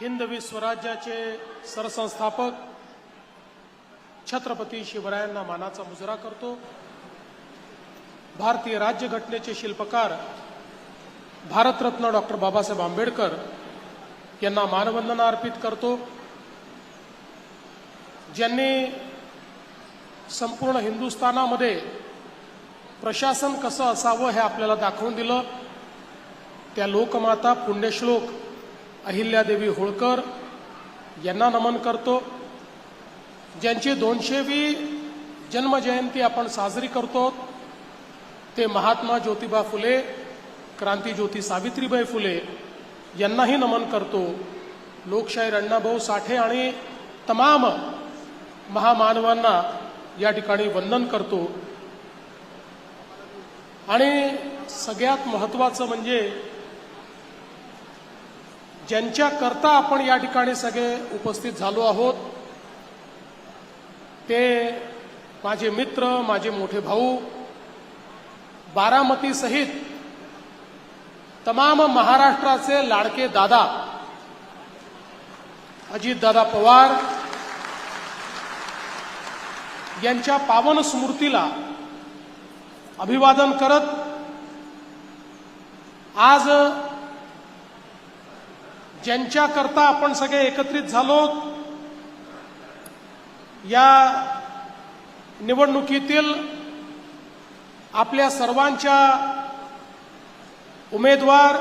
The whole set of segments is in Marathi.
हिंदवी स्वराज्याचे सरसंस्थापक छत्रपती शिवरायांना मानाचा मुजरा करतो। भारतीय राज्यघटनेचे शिल्पकार भारतरत्न डॉक्टर बाबासाहेब आंबेडकर यांना मानवंदना अर्पित करतो, ज्यांनी संपूर्ण हिंदुस्थानामध्ये प्रशासन कसं असावं हे आपल्याला दाखवून दिलं। त्या लोकमाता पुण्यश्लोक अहिल्यादेवी होळकर यांना नमन करतो, ज्यांची 200वी जन्मजयंती आपण साजरी करतो। ते महात्मा ज्योतिबा फुले, क्रांतीज्योती सावित्रीबाई फुले यांनाही नमन करतो। लोकशाहीर अण्णाभाऊ साठे आणि तमाम महामानवांना या ठिकाणी वंदन करतो। आणि सगळ्यात महत्त्वाचं म्हणजे ज्यांच्या करता आपण या ठिकाणी सगळे उपस्थित झालो आहोत, ते माझे मित्र, माझे मोठे भाऊ, बारामती सहित तमाम महाराष्ट्राचे लाडके दादा अजितदादा पवार यांच्या पावन स्मृतीला अभिवादन करत आज ज्यांच्या करता आपण सगळे एकत्रित झालो, या निवडणुकीतील आपल्या सर्वांच्या उमेदवार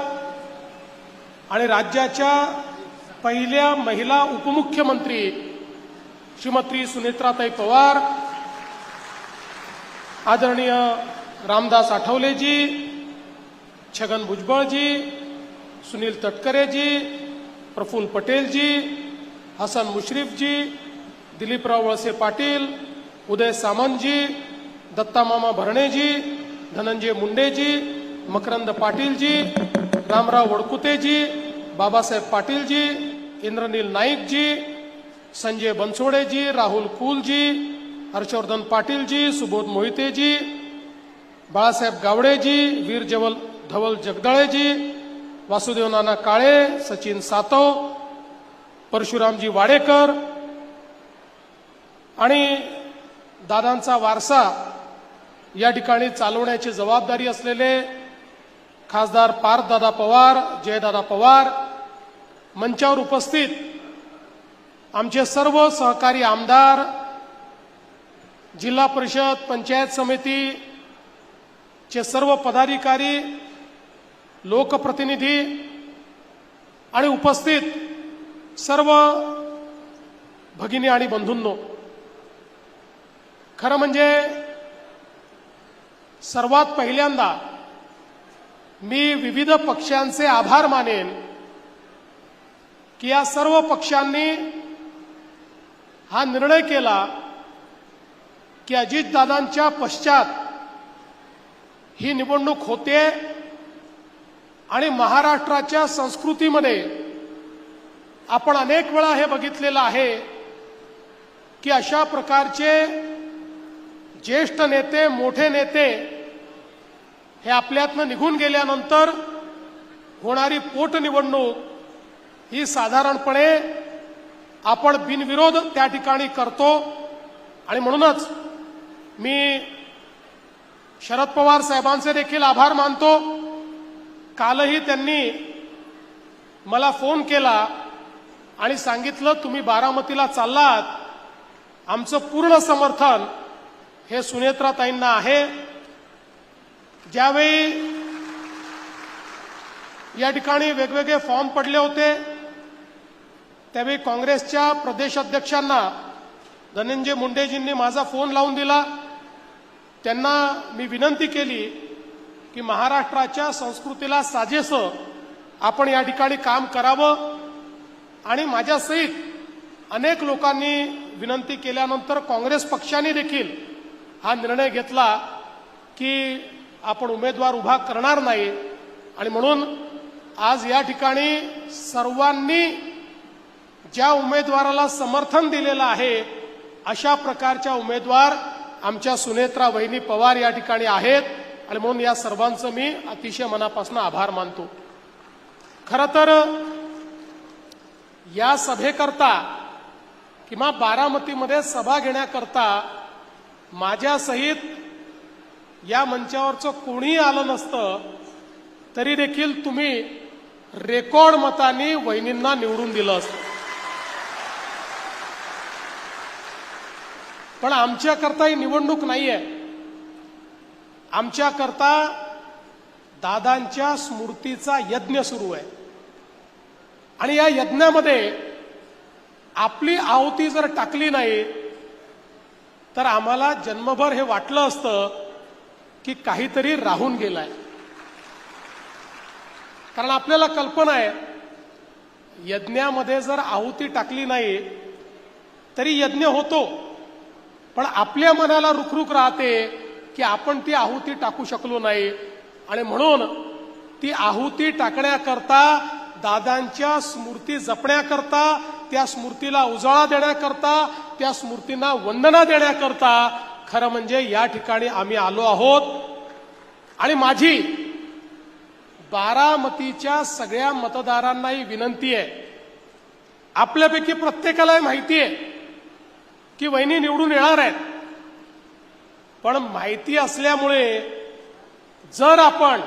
आणि राज्याच्या पहिल्या महिला उपमुख्यमंत्री श्रीमती सुनेत्राताई पवार, आदरणीय रामदास आठवलेजी, छगन भुजबळजी, सुनील तटकरेजी, प्रफुल्ल पटेलजी, हसन मुश्रीफजी, दिलीपराव वळसे पाटील, उदय सामंतजी, दत्तामामा भरणेजी, धनंजय मुंडेजी, मकरंद पाटीलजी, रामराव वडकुतेजी, बाबासाहेब पाटीलजी, इंद्रनील नाईकजी, संजय बनसोडेजी, राहुल कुलजी, हर्षवर्धन पाटीलजी, सुबोध मोहितेजी, बाळासाहेब गावडेजी, वीर धवल जगदाळेजी, वासुदेव नाना काळे, सचिन सातव, परशुरामजी वाडेकर आणि दादांचा वारसा या ठिकाणी चालवण्याची जबाबदारी असलेले खासदार पार्थदादा पवार, जयदादा पवार, मंचावर उपस्थित आमचे सर्व सहकारी आमदार, जिल्हा परिषद, पंचायत समितीचे सर्व पदाधिकारी, लोकप्रतिनिधी आणि उपस्थित सर्व भगिनी आणि बंधूंनो, खरं म्हणजे सर्वात पहिल्यांदा मी विविध पक्षांचे आभार मानेन की या सर्व पक्षांनी हा निर्णय केला की अजितदादांच्या पश्चात ही निवडणूक होते आणि महाराष्ट्राच्या संस्कृतीमध्ये आपण अनेक वेळा हे बघितलेलं आहे की अशा प्रकारचे ज्येष्ठ नेते, मोठे नेते हे आपल्यातनं निघून गेल्यानंतर होणारी पोटनिवडणूक ही साधारणपणे आपण बिनविरोध त्या ठिकाणी करतो। आणि म्हणूनच मी शरद पवार साहेबांचे देखील आभार मानतो। कालही त्यांनी मला फोन केला आणि सांगितलं, तुम्ही बारामतीला चाललात, आमचं पूर्ण समर्थन हे सुनेत्राताईंना आहे। ज्यावेळी या ठिकाणी वेगवेगळे फॉर्म पडले होते, त्यावेळी काँग्रेसच्या प्रदेश अध्यक्षांना धनंजय मुंडेजींनी माझा फोन लावून दिला। त्यांना मी विनंती केली की महाराष्ट्राच्या संस्कृतीला साजेसं आपण या ठिकाणी काम करावं। आणि माझ्यासहित अनेक लोकांनी विनंती केल्यानंतर काँग्रेस पक्षाने देखील हा निर्णय घेतला की आपण उमेदवार उभा करणार नाही। आणि म्हणून आज या ठिकाणी सर्वांनी ज्या उमेदवाराला समर्थन दिलेलं आहे अशा प्रकारच्या उमेदवार आमच्या सुनेत्रा वहिनी पवार या ठिकाणी आहेत। आणि म्हणून या सर्वांचं मी अतिशय मनापासून आभार मानतो। खरं तर या सभेकरता किंवा बारामतीमध्ये सभा घेण्याकरता माझ्यासहित या मंचावरचं कोणीही आलं नसतं तरी देखील तुम्ही रेकॉर्ड मतांनी वहिनींना निवडून दिलं असतं. पण आमच्याकरता ही निवडणूक नाहीये. आमच्याकरता दादांच्या स्मृतीचा यज्ञ सुरू आहे आणि या यज्ञामध्ये आपली आहुती जर टाकली नाही तर आम्हाला जन्मभर हे वाटलं असतं की काहीतरी राहून गेलाय. कारण आपल्याला कल्पना आहे यज्ञामध्ये जर आहुती टाकली नाही तरी यज्ञ होतो, पण आपल्या मनाला रुखरुख राहते की आपण ती आहुती टाकू शकलो नाही आणि म्हणून ती आहुती टाकण्याकरता, दादांच्या स्मृती जपण्याकरता, त्या स्मृतीला उजाळा देण्याकरता, त्या स्मृतींना वंदना देण्याकरता खरं म्हणजे या ठिकाणी आम्ही आलो आहोत. आणि माझी बारामतीच्या सगळ्या मतदारांनाही विनंती आहे, आपल्यापैकी प्रत्येकाला माहिती आहे की वहिनी निवडून येणार आहेत, पण माहिती असल्यामुळे जर आपण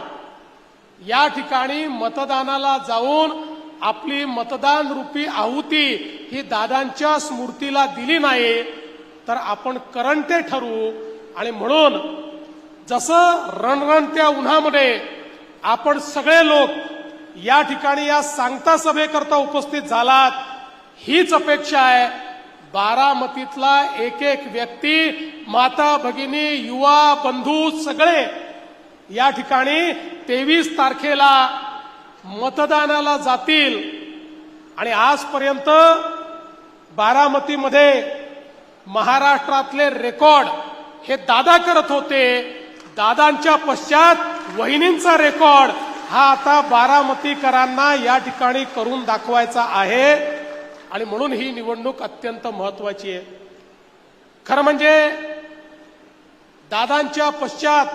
या ठिकाणी मतदानाला जाऊन आपली मतदान रूपी आहुती ही दादांच्या स्मृतीला दिली नाही तर आपण करंटे ठरू. आणि म्हणून जसं रणरणत्या उन्हामध्ये आपण सगळे लोक या ठिकाणी या सांगता सभेकरता उपस्थित झालात, हीच अपेक्षा आहे बारामतीतला एक एक व्यक्ती, माता भगिनी, युवा बंधू सगळे या ठिकाणी 23 तारखेला मतदानाला जातील. आणि आजपर्यंत बारामतीमध्ये महाराष्ट्रातले रेकॉर्ड हे दादा करत होते. दादांच्या पश्चात वहिनींचा रेकॉर्ड हा आता बारामतीकरांना या ठिकाणी करून दाखवायचा आहे आणि म्हणून ही निवडणूक अत्यंत महत्वाची आहे. खरं म्हणजे दादांच्या पश्चात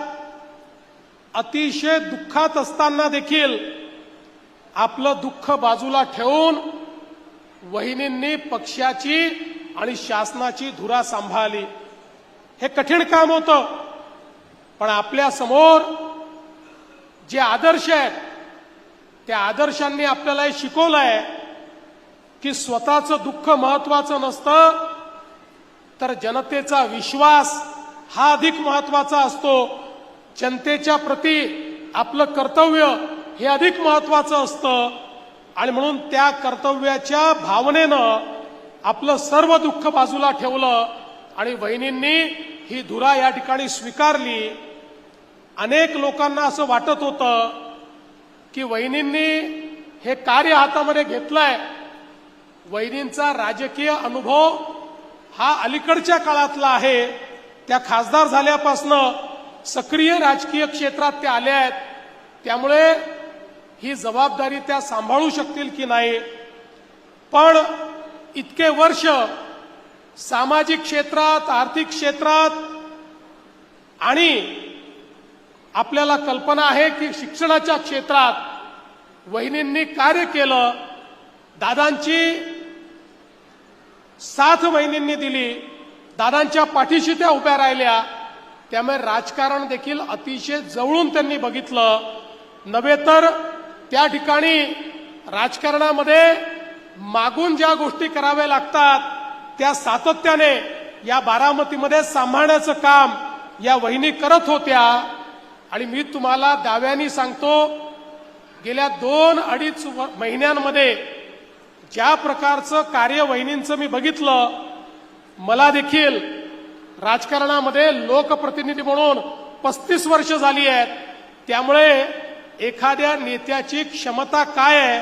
अतिशय दुःखात असताना देखील आपलं दुःख बाजूला ठेवून वहिनींनी पक्षाची आणि शासनाची धुरा सांभाळली. हे कठीण काम होतं, पण आपल्या समोर जे आदर्श आहेत त्या आदर्शांनी आपल्याला हे शिकवलंय की स्वतःचं दुःख महत्वाचं नसतं तर जनतेचा विश्वास हा अधिक महत्वाचा असतो. जनतेच्या प्रती आपलं कर्तव्य हे अधिक महत्वाचं असतं आणि म्हणून त्या कर्तव्याच्या भावनेनं आपलं सर्व दुःख बाजूला ठेवलं आणि वहिनींनी ही धुरा या ठिकाणी स्वीकारली. अनेक लोकांना असं वाटत होतं की वहिनींनी हे कार्य हातामध्ये घेतलंय. वहिनींचा राजकीय अनुभव हा अलीकडच्या काळातला आहे. त्या खासदार झाल्यापासनं सक्रिय राजकीय क्षेत्रात त्या आल्या आहेत, त्यामुळे ही जबाबदारी त्या सांभाळू शकतील की नाही. पण इतके वर्ष सामाजिक क्षेत्रात, आर्थिक क्षेत्रात आणि आपल्याला कल्पना आहे की शिक्षणाच्या क्षेत्रात वहिनींनी कार्य केलं. दादांची साथ वहिनींनी दिली, दादांच्या पाठीशी त्या उभ्या राहिल्या. त्यामुळे राजकारण देखील अतिशय जवळून त्यांनी बघितलं. नव्हे तर त्या ठिकाणी राजकारणामध्ये मागून ज्या गोष्टी कराव्या लागतात त्या सातत्याने या बारामतीमध्ये सांभाळण्याचं काम या वहिनी करत होत्या. आणि मी तुम्हाला दाव्याने सांगतो, गेल्या 2-2.5 महिन्यांमध्ये ज्या प्रकारचं कार्य वहिनींचं मी बघितलं, मला देखील राजकारणामध्ये लोकप्रतिनिधी म्हणून 35 वर्ष झाली आहेत. त्यामुळे एखाद्या नेत्याची क्षमता काय आहे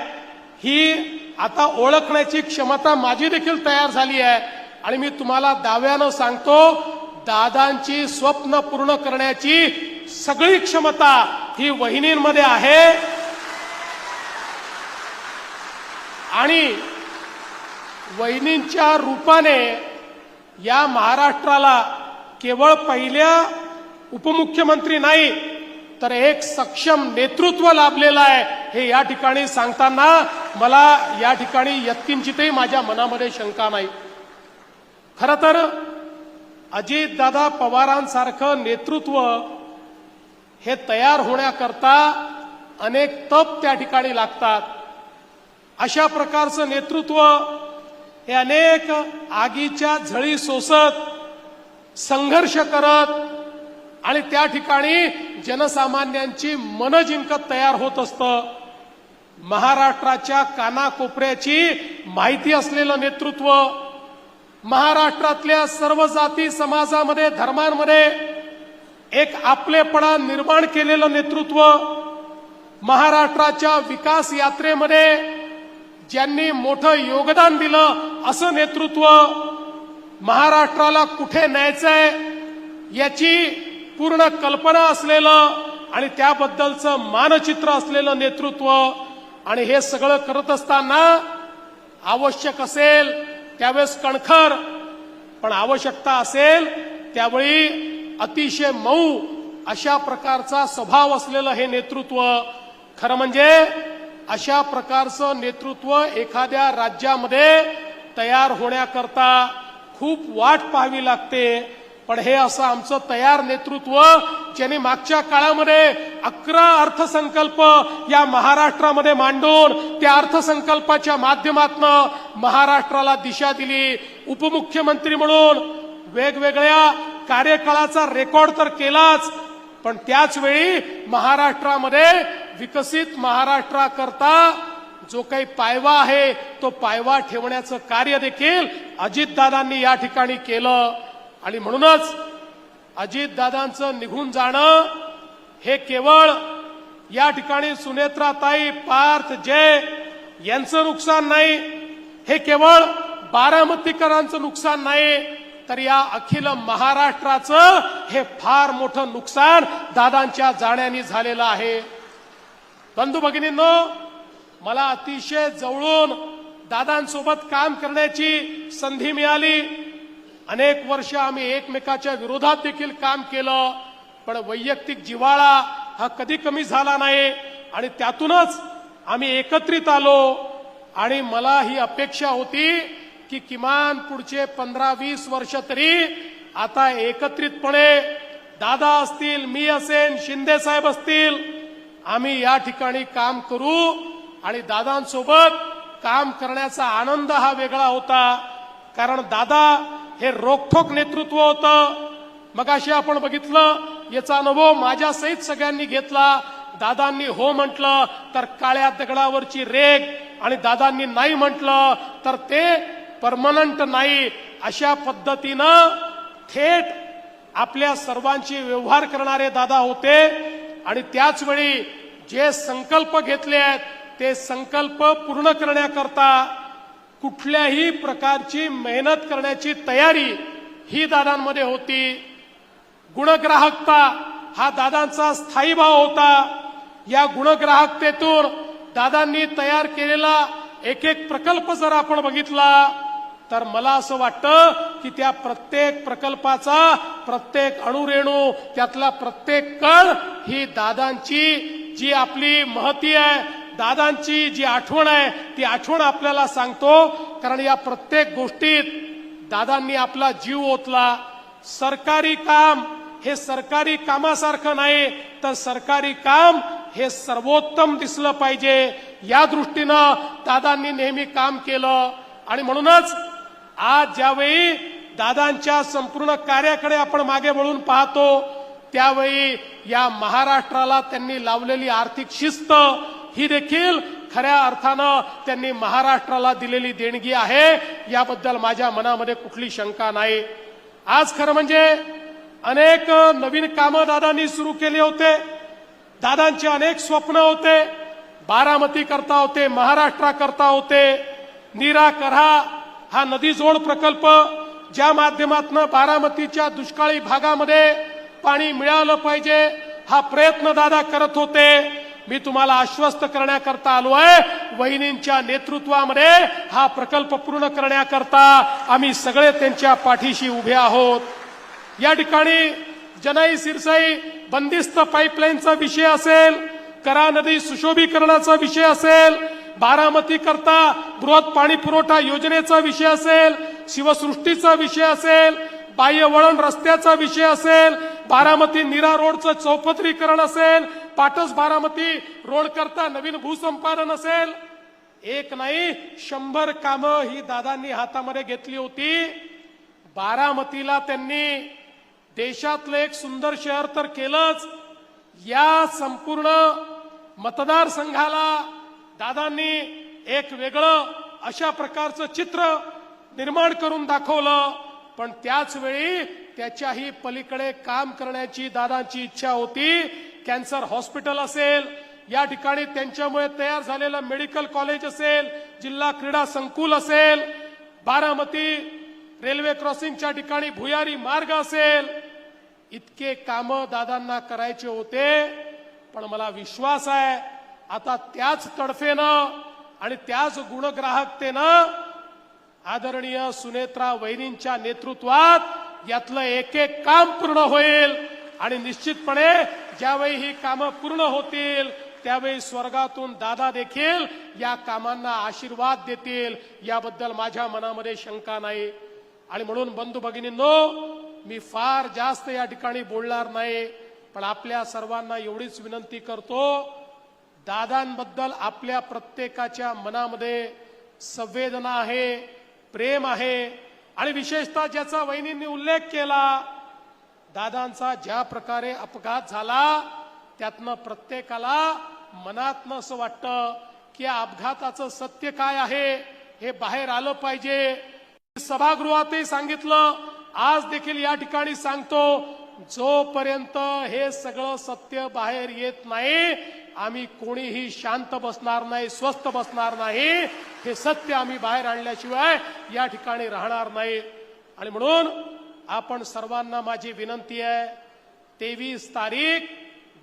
ही आता ओळखण्याची क्षमता माझी देखील तयार झाली आहे. आणि मी तुम्हाला दाव्यानं सांगतो, दादांची स्वप्न पूर्ण करण्याची सगळी क्षमता ही वहिनींमध्ये आहे. आणि वहिनींच्या रूपाने या महाराष्ट्राला केवळ पहिल्या उपमुख्यमंत्री नाही तर एक सक्षम नेतृत्व लाभलेलं आहे. हे या ठिकाणी सांगताना मला या ठिकाणी यत्किंचितही माझ्या मनामध्ये शंका नाही. खरं तर अजितदादा पवारांसारखं नेतृत्व हे तयार होण्याकरता अनेक तप त्या ठिकाणी लागतात. अशा प्रकारचं नेतृत्व हे अनेक आगीच्या झळी सोसत संघर्ष करत आणि त्या ठिकाणी जनसामान्यांची मन जिंकत तयार होत असतं. महाराष्ट्राच्या कानाकोपऱ्याची माहिती असलेलं नेतृत्व, महाराष्ट्रातल्या सर्व जाती समाजामध्ये धर्मांमध्ये एक आपलेपणा निर्माण केलेलं नेतृत्व, महाराष्ट्राच्या विकास यात्रेमध्ये ज्यांनी मोठं योगदान दिलं असं नेतृत्व, महाराष्ट्राला कुठे न्यायचंय याची पूर्ण कल्पना असलेलं आणि त्याबद्दलचं मानचित्र असलेलं नेतृत्व. आणि हे सगळं करत असताना आवश्यक असेल त्यावेळेस कणखर, पण आवश्यकता असेल त्यावेळी अतिशय मऊ अशा प्रकारचा स्वभाव असलेलं हे नेतृत्व. खरं म्हणजे अशा प्रकारचं नेतृत्व एखाद्या राज्यामध्ये तयार होण्याकरता खूप वाट पाहावी लागते. पण हे असं आमचं तयार नेतृत्व ज्यांनी मागच्या काळामध्ये 11 अर्थसंकल्प या महाराष्ट्रामध्ये मांडून त्या अर्थसंकल्पाच्या माध्यमातून महाराष्ट्राला दिशा दिली, उपमुख्यमंत्री म्हणून वेगवेगळ्या कार्यकाळाचा रेकॉर्ड तर केलाच, पण त्याच वेळी महाराष्ट्रामध्ये विकसित महाराष्ट्राकरता जो काही पायवा आहे तो पायवा ठेवण्याचं कार्य देखील अजितदादांनी या ठिकाणी केलं. आणि म्हणूनच अजितदादांचं निघून जाणं हे केवळ या ठिकाणी सुनेत्राताई, पार्थ, जय यांचं नुकसान नाही, हे केवळ बारामतीकरांचं नुकसान नाही, तर या अखिल महाराष्ट्राचं हे फार मोठं नुकसान दादांच्या जाण्याने झालेलं आहे. बंधू भगिनींनो, मला अतिशय जवळून दादांसोबत काम करण्याची संधी मिळाली. अनेक वर्ष आम्ही एकमेकाच्या विरोधात देखील काम केलं, पण वैयक्तिक जिव्हाळा हा कधी कमी झाला नाही आणि त्यातूनच आम्ही एकत्रित आलो. आणि मला ही अपेक्षा होती की किमान पुढचे 15-20 वर्ष तरी आता एकत्रितपणे दादा असतील, मी असेन, शिंदे साहेब असतील, आम्ही या ठिकाणी काम करू. आणि दादांसोबत काम करण्याचा आनंद हा वेगळा होता, कारण दादा हे रोखठोक नेतृत्व होतं. मगाशी आपण बघितलं, याचा अनुभव माझ्या सहित सगळ्यांनी घेतला. दादांनी हो म्हटलं तर काळ्या दगडावरची रेग, आणि दादांनी नाही म्हटलं तर ते परमनंट नाही, अशा पद्धतीनं थेट आपल्या सर्वांची व्यवहार करणारे दादा होते. आणि त्याच वेळी जे संकल्प घेतले आहेत ते संकल्प पूर्ण करण्याकरता कुठल्याही प्रकारची मेहनत करण्याची तयारी ही दादांमध्ये होती. गुणग्राहकता हा दादांचा स्थायी भाव होता. या गुणग्राहकतेतून दादांनी तयार केलेला एक एक प्रकल्प जर आपण बघितला तर मला असं वाटतं की त्या प्रत्येक प्रकल्पाचा प्रत्येक अणुरेणू, त्यातला प्रत्येक कण ही दादांची जी आपली महती आहे, दादांची जी आठवण आहे ती आठवण आपल्याला सांगतो. कारण या प्रत्येक गोष्टीत दादांनी आपला जीव ओतला. सरकारी काम हे सरकारी कामासारखं नाही, तर सरकारी काम हे सर्वोत्तम दिसलं पाहिजे, या दृष्टीनं दादांनी नेहमी काम केलं. आणि म्हणूनच आज ज्यावेळी दादांच्या संपूर्ण कार्याकडे आपण मागे वळून पाहतो त्यावेळी या महाराष्ट्राला त्यांनी लावलेली आर्थिक शिस्त ही देखील खऱ्या अर्थानं त्यांनी महाराष्ट्राला दिलेली देणगी आहे, याबद्दल माझ्या मनामध्ये कुठली शंका नाही. आज खरं म्हणजे अनेक नवीन कामं दादांनी सुरू केले होते. दादांचे अनेक स्वप्न होते, बारामती करता होते, महाराष्ट्रा करता होते. नीरा करहा हा नदी जोड प्रकल्प, ज्या माध्यमातून बारामतीच्या दुष्काळी भागामध्ये पाणी मिळालं पाहिजे, हा प्रयत्न दादा करत होते. मी तुम्हाला आश्वस्त करण्याकरता आलो आहे, वहिनींच्या नेतृत्वामध्ये हा प्रकल्प पूर्ण करण्याकरता आम्ही सगळे त्यांच्या पाठीशी उभे आहोत. या ठिकाणी जनाई सिरसाई बंदिस्त पाईपलाईनचा विषय असेल, करा नदी सुशोभीकरणाचा विषय असेल, बारामती करता बृहत पाणी पुरवठा योजनेचा विषय असेल, शिवसृष्टीचा विषय असेल, बाह्य वळण रस्त्याचा विषय असेल, बारामती नीरा रोडचं चौपदरीकरण असेल, पाटस बारामती रोड करता नवीन भूसंपादन असेल, एक नाही 100 कामं ही दादांनी हातामध्ये घेतली होती. बारामतीला त्यांनी देशातलं एक सुंदर शहर तर केलंच, या संपूर्ण मतदारसंघाला दादांनी एक वेगळं अशा प्रकारचं चित्र निर्माण करून दाखवलं. पण त्याच वेळी त्याच्याही पलीकडे काम करण्याची दादांची इच्छा होती. कॅन्सर हॉस्पिटल असेल, या ठिकाणी त्यांच्यामुळे तयार झालेलं मेडिकल कॉलेज असेल, जिल्हा क्रीडा संकुल असेल, बारामती रेल्वे क्रॉसिंगच्या ठिकाणी भुयारी मार्ग असेल, इतके कामं दादांना करायचे होते. पण मला विश्वास आहे आता त्याच तडफेनं आणि त्याच गुणग्राहकतेनं आदरणीय सुनेत्रा वहिनींच्या नेतृत्वात यातलं एक एक काम पूर्ण होईल. आणि निश्चितपणे ज्यावेळी ही कामं पूर्ण होतील त्यावेळी स्वर्गातून दादा देखील या कामांना आशीर्वाद देतील, याबद्दल माझ्या मनामध्ये शंका नाही. आणि म्हणून बंधू भगिनींनो, मी फार जास्त या ठिकाणी बोलणार नाही, पण आपल्या सर्वांना एवढीच विनंती करतो, दादांबद्दल आपल्या प्रत्येकाच्या मनामध्ये संवेदना आहे, प्रेम आहे. आणि विशेषतः ज्याचा वहिनींनी उल्लेख केला, दादांचा ज्या प्रकारे अपघात झाला त्यातनं प्रत्येकाला मनातनं असं वाटतं की या अपघाताचं सत्य काय आहे हे बाहेर आलं पाहिजे. सभागृहातही सांगितलं, आज देखील या ठिकाणी सांगतो, जोपर्यंत हे सगळं सत्य बाहेर येत नाही आम्ही कोणीही शांत बसणार नाही, स्वस्थ बसणार नाही. हे सत्य आम्ही बाहेर आणल्याशिवाय या ठिकाणी राहणार नाही. आणि म्हणून आपण सर्वांना माझी विनंती आहे, 23 तारीख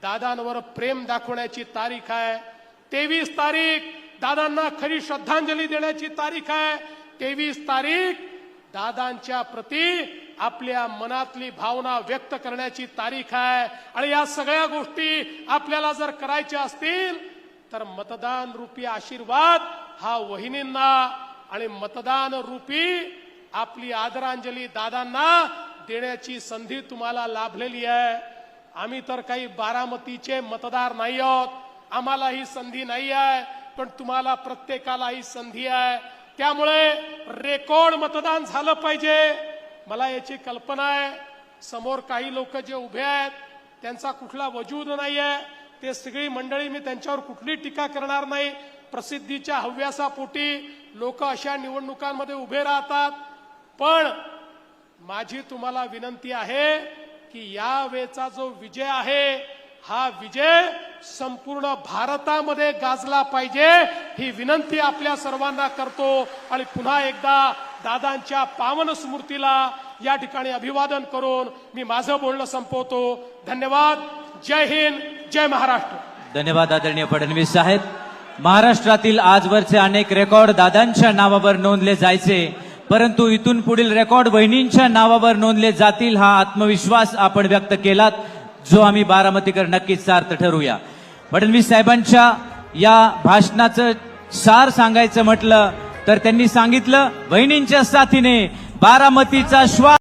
दादांवर प्रेम दाखवण्याची तारीख आहे. 23 तारीख दादांना खरी श्रद्धांजली देण्याची तारीख आहे. 23 तारीख दादांच्या प्रती आपल्या मनातली भावना व्यक्त करण्याची तारीख आहे. आणि या सगळ्या गोष्टी आपल्याला जर करायच्या असतील तर मतदान रूपी आशीर्वाद हा वहिनींना आणि मतदान रूपी आपली आदरांजली दादांना देण्याची संधी तुम्हाला लाभलेली आहे. आम्ही तर काही बारामतीचे मतदार नाही आहोत, आम्हाला ही संधी नाही आहे, पण तुम्हाला प्रत्येकाला ही संधी आहे. त्यामुळे रेकॉर्ड मतदान झालं पाहिजे. मला याची कल्पना आहे, समोर काही लोक जे उभे आहेत त्यांचा कुठला वजूद नाही आहे. ते सगळी मंडळी, मी त्यांच्यावर कुठली टीका करणार नाही. प्रसिद्धीच्या हव्यासापोटी लोक अशा निवडणुकांमध्ये उभे राहतात. पण माझी तुम्हाला विनंती आहे की यावेळचा जो विजय आहे हा विजय संपूर्ण भारतामध्ये गाजला पाहिजे, ही विनंती आपल्या सर्वांना करतो. आणि पुन्हा एकदा दादांच्या पावन स्मृतीला या ठिकाणी अभिवादन करून मी माझं बोलणं संपवतो. धन्यवाद. जय हिंद, जय महाराष्ट्र. धन्यवाद आदरणीय फडणवीस साहेब. महाराष्ट्रातील आजवरचे अनेक रेकॉर्ड दादांच्या नावावर नोंदले जायचे, परंतु इथून पुढील रेकॉर्ड वहिनींच्या नावावर नोंदले जातील हा आत्मविश्वास आपण व्यक्त केलात, जो आम्ही बारामतीकर नक्कीच सार्थ ठरूया. फडणवीस साहेबांच्या या भाषणाचं सार सांगायचं म्हटलं तर त्यांनी सांगितलं, वहिनींच्या साथीने बारामतीचा श्वास